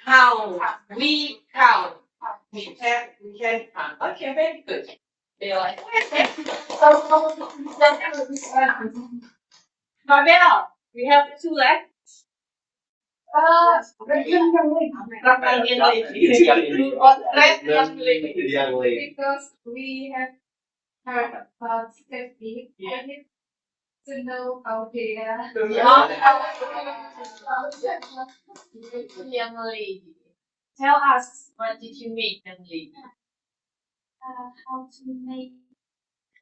count. We count. We can count. Okay, very good. They like, Mabel, we have 2 left. Young lady. Because we have heard about safety, Yeah. I need to know how they are. Young lady. Tell us, what did you make, young lady? How to make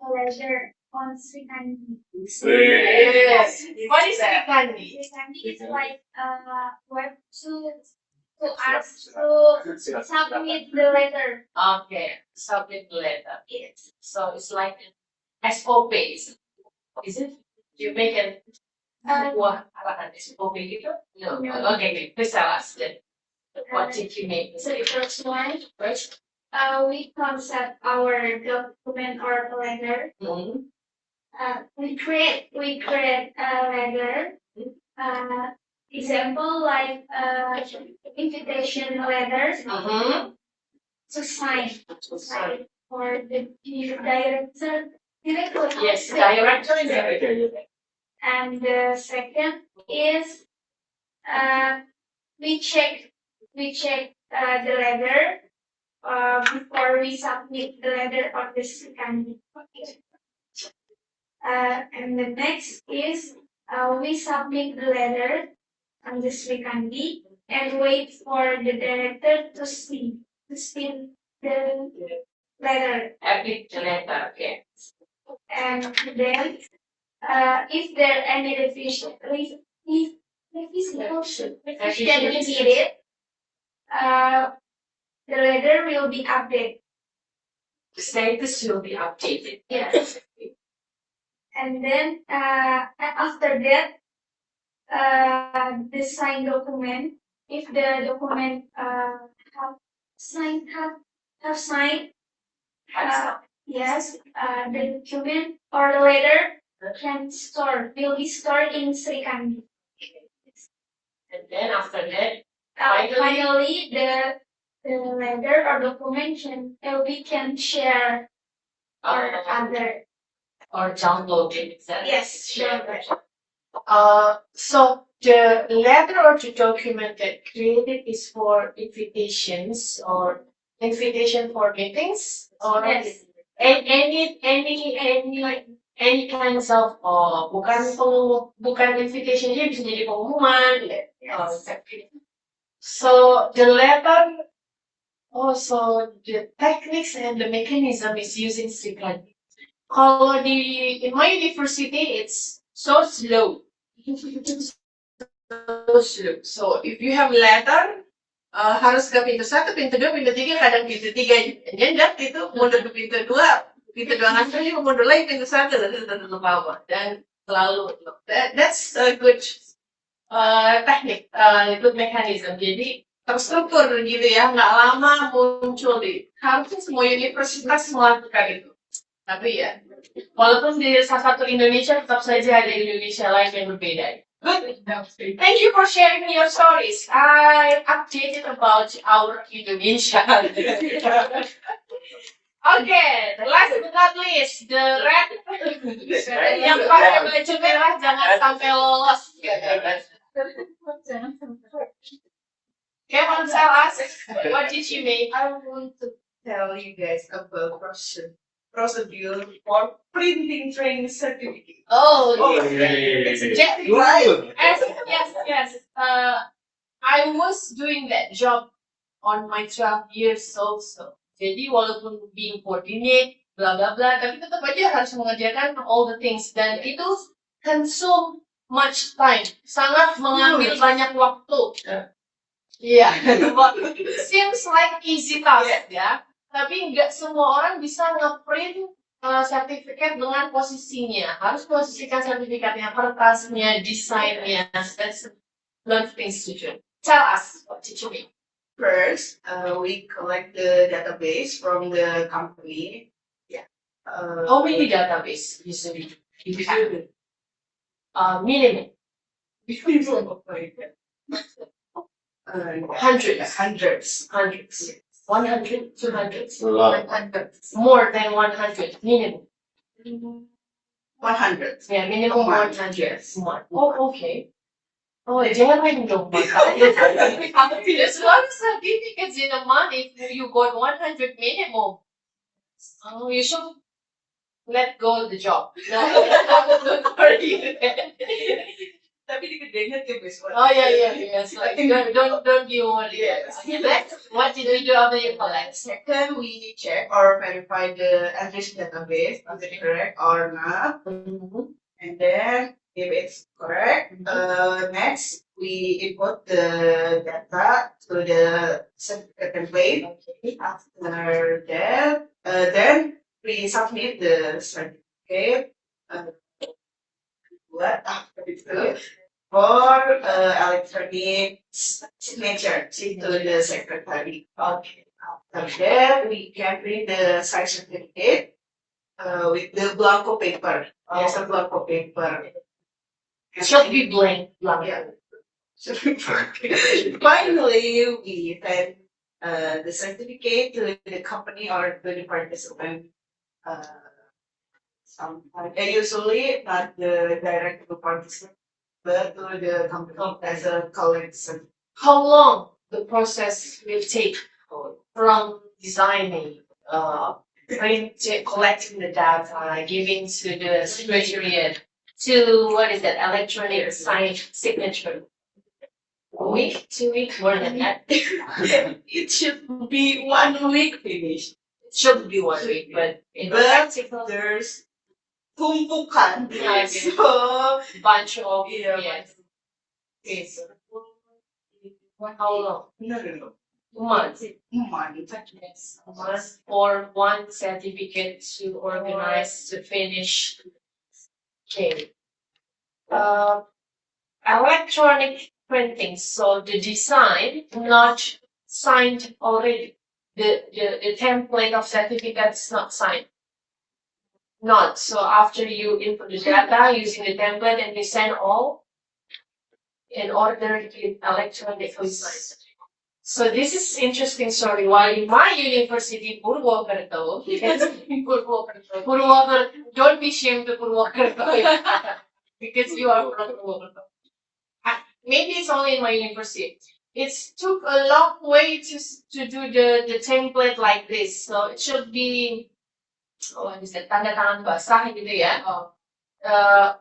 a letter on Srikandi. Yes. What is Srikandi? Srikandi is like a web to ask to submit the letter. Okay, submit the letter. Yes. So it's like an SOP. Is it? You make an sebuah arahan SOP gitu? No. No. Okay, please tell us then. What did you make? So the first one, First. we concept our document or letter. Mm-hmm. We create a letter. Example like invitation letters Mm-hmm. to sign. Sorry. For the director. Yes, director is there. And the second is we check the letter before we submit the letter on the Srikandi. And the next is we submit the letter on the Srikandi and wait for the director to spin the letter. Edit the letter, okay. And then if there are any revision needed, the letter will be updated. The status will be updated. Yes. And then after that, the signed document, if the document have signed, yes, the document or the letter will be stored in Srikandi. And then after that, Finally, the letter or document we can share or other. or download it. Is that Yes, sure. So the letter or the document that created is for invitations or invitation for meetings or Yes. any kinds of bukan invitation dia bisa jadi pengumuman. So the letter also the techniques and the mechanism is using Srikandi. Kalau in my university it's so slow. So slow. So if you have letter, harus ke pintu 1, pintu 2, pintu 3, kadang pintu 3 nyendak itu mundur ke pintu 2 ngantar juga mundur lagi pintu 1 dan apa dan selalu that's a good teknik, good mechanism. Jadi terstruktur gitu ya, nggak lama muncul harusnya semua universitas melakukan itu. Tapi ya, walaupun di salah satu Indonesia tetap saja ada Indonesia lain yang berbeda. Good. Thank you for sharing your stories. I updated about our Indonesia. Okay, the last but not least, the red. Yang pakai baju merah jangan sampai lolos. Come on, tell us, what did you make? I want to tell you guys about procedure for printing training certificate. Oh, Yes. yes. I was doing that job on my 12 years also. Jadi walaupun being coordinate, bla bla bla, tapi tetap aja harus mengerjakan all the things dan itu consume much time, sangat mengambil banyak waktu. Iya, seems like easy task ya, tapi nggak semua orang bisa ngeprint sertifikat dengan posisinya. Harus posisikan sertifikatnya, kertasnya, desainnya. That's a lot of things to do. Tell us what did you make? First, we collect the database from the company. Yeah. How many database usually? Minimum. Hundreds. 100, 200, A lot. 100. More than 100, minimum. 100. Yeah, minimum 100. More. Oh, okay. Oh, jangan dong. There's a lot of certificates in a month if you got 100 minimum. Oh, you should let go of the job. Don't worry. Tapi digedein tuh guys. Oh yeah. So don't be worried. Yes. Next, what did we do after you collect? Second, we check or verify the entries database is it correct or not. And then if it's correct, next we input the data to the certificate template. After that, then we submit the certificate. For electronic signature to the secretary. Okay. After that, we can print the signed certificate with the blanco paper. Yes, a blanco paper. It should be blank. Yeah. Finally, we send the certificate to the company or to the participant. Sometimes, usually not the direct to participant, but to the company as a collection. How long the process will take from designing, collecting the data, giving to the secretariat, to what is that, electronic signed signature? A week, 2 weeks, more than that. It should be 1 week finished. It should be 1 week, but in But practical, there's tumpukan. Okay. So, bunch of yeah. yes. Okay, so how long? No. 2 months. Month. Yes, a month for one certificate to organize to finish. Okay. Electronic printing. So the design not signed already. The template of certificate is not signed. Not so after you input the data using the template and you send all in order to electronically signed. So this is interesting story. While in my university, Purwokerto, don't be ashamed to Purwokerto. because you are from Purwokerto. Maybe it's only in my university. It took a long way to do the template like this. So it should be bisa tanda tangan basah gitu ya.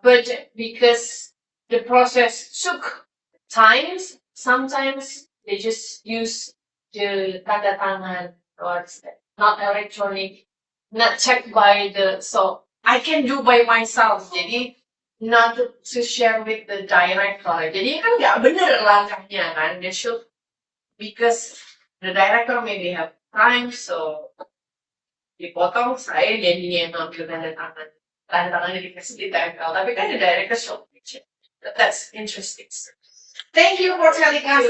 But because the process took times, sometimes they just use the tanda tangan or not electronic, not checked by so I can do by myself. Jadi not to share with the director. Jadi kan nggak bener langkahnya kan. They should, because the director maybe have time, so dipotong, saya jadinya yang ngambil tanda tangannya dikasih di tempel, tapi kan the director show picture. That's interesting. Thank you for telling us.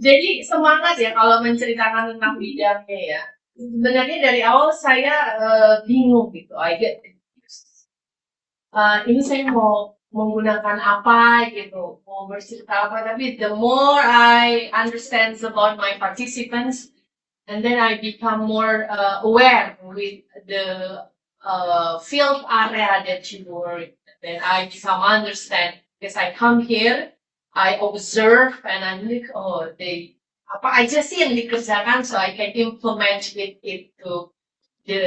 Jadi semangat ya kalau menceritakan tentang bidangnya ya. Sebenarnya dari awal saya bingung gitu. I get confused. Ini saya mau menggunakan apa gitu, mau bercerita apa, tapi the more I understand about my participants, and then I become more aware with the field area that you work, then I become understand, because I come here, I observe, and I'm like, oh, apa aja sih yang dikerjakan, so I can implement it to the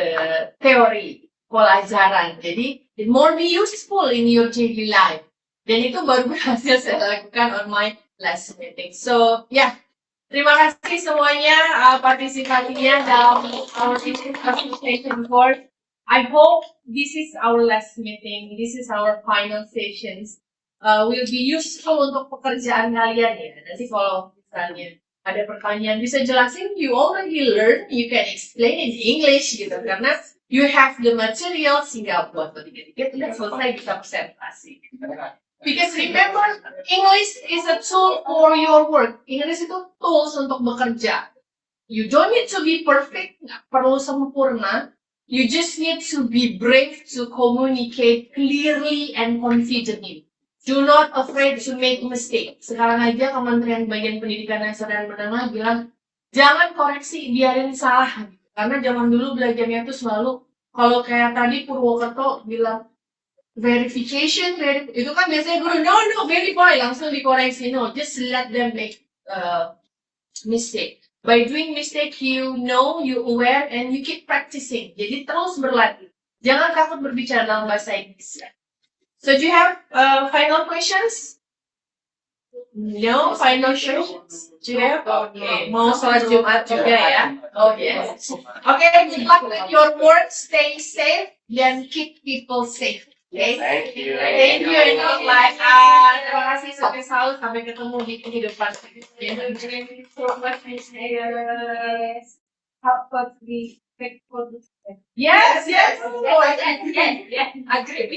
theory pelajaran. Jadi it more be useful in your daily life. Dan itu baru berhasil saya lakukan on my last meeting. So yeah, terima kasih semuanya partisipasinya dalam our presentation course. I hope this is our last meeting. This is our final sessions. Will be useful untuk pekerjaan kalian ya. Nanti kalau misalnya ada pertanyaan bisa jelasin, you already learn, you can explain in English gitu, karena you have the material sehingga buat dikit-dikit udah selesai bisa presentasi. Because remember, English is a tool for your work. English itu tools untuk bekerja. You don't need to be perfect, nggak perlu sempurna. You just need to be brave to communicate clearly and confidently. Do not afraid to make mistake. Sekarang aja Kementerian Bagian Pendidikan Dasar dan Menengah bilang, jangan koreksi, biarin salah. Karena zaman dulu belajarnya itu selalu, kalau kayak tadi Purwokerto bilang, verification, itu kan biasanya guru, no, verify, langsung dikoreksi. No, just let them make mistake. By doing mistake, you know, you aware, and you keep practicing. Jadi terus berlatih. Jangan takut berbicara dalam bahasa Inggris. So do you have final questions? No final questions? Do you have? Okay. Mau sholat Jumat juga ya? Oh yes. Okay, good luck with your work. Stay safe and keep people safe. Okay? Thank you. Thank you. Terima kasih selalu sampai ketemu di kehidupan. How about we take photos? Yes. Oh, agree.